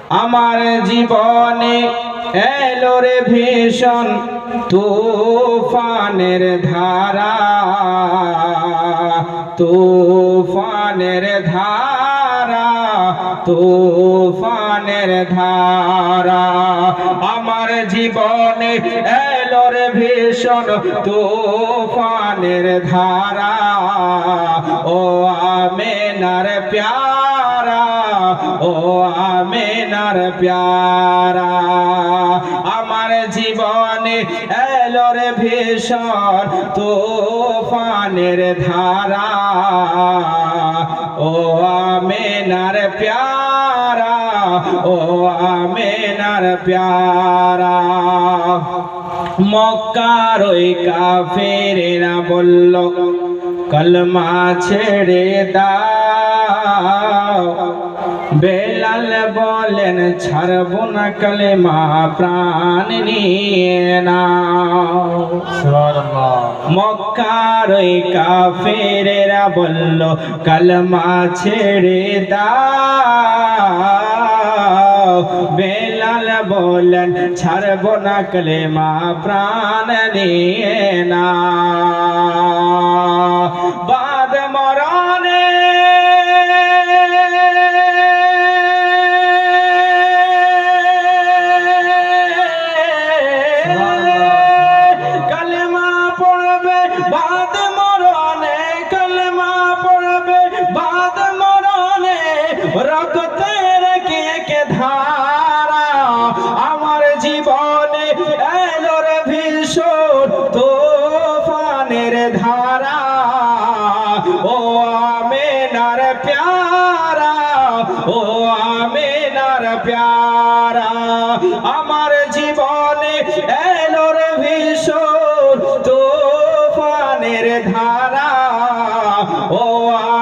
আমার জীবনে এলো রে ভীষণ তুফানের ধারা, তুফানের ধারা, তুফানের ধারা। আমার জীবনে এলো রে ভীষণ তুফানের ধারা, ও আমেনার প্যারা, ও আমেনার প্যারা। আমার জীবনে এলো রে ভীষণ তুফানের ধারা, ও আমেনার প্যারা, ও আমেনার প্যারা। মক্কার ওই কাফেরেরা বলল কলমা ছেড়ে দাও, বেলাল বলেন ছাড়ব না কলেমা, প্রাণ নিয়ে নাও। সুবহানাল্লাহ। মক্কার ওই কাফেরেরা বলল কলমা ছেড়ে দাও, বেলাল বলেন ছাড়ব না কলেমা, প্রাণ নিয়ে নাও। বাদ মরণে কলেমা পড়বে, বাদ মরণে কলেমা পড়বে, বাদ মরণে রক্তের কে ধারা। আমার জীবনে এলো রে ভীষণ তুফানের ধারা, ও আমেনার প্যারা, ও আমেনার প্যারা। আমার জীবনে এলো রে ভীষণ তুফানের ধারা, ও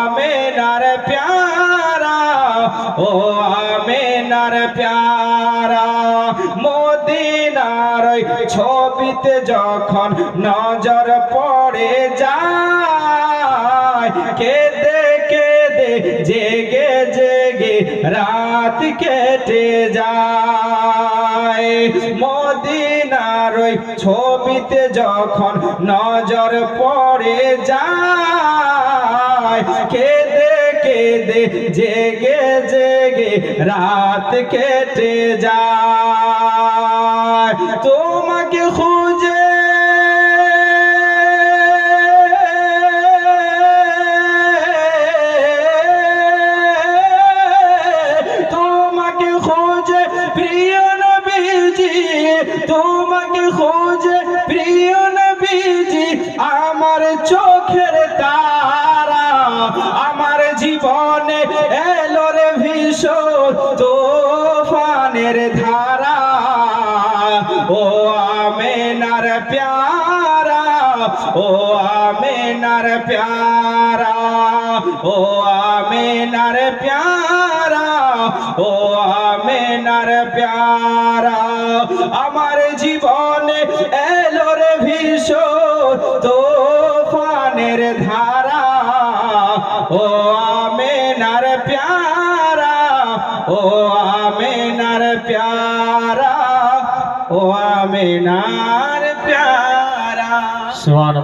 আমেনার প্যারা, ও আমেনার প্যারা। মদিনার ছবিতে যখন নজর পড়ে যায়, কেঁদে কেঁদে জেগে জেগে রাত কেটে যায়। মদিনার ছবিতে যখন নজর পড়ে যায়, কেঁদে কেঁদে জেগে জেগে রাত কেটে যায়। তোমাকে খুঁজে তোমাকে খোঁজে প্রিয় নবীজি, তোমাকে খোঁজে প্রিয় নবীজি, আমার চোখের তারা। আমার জীবনে এলো রে ভীষণ তুফানের ধারা, ও আমেনার প্যারা, ও আমেনার প্যারা, ও আমেনার প্যারা, ও আমেনার প্যারা। আমার জীবনে এলো রে ভীষণ তুফানের ধারা, ও আমেনার প্যারা, ও আমেনার প্যারা, ও আমেনার প্যারা। সুবহানাল্লাহ।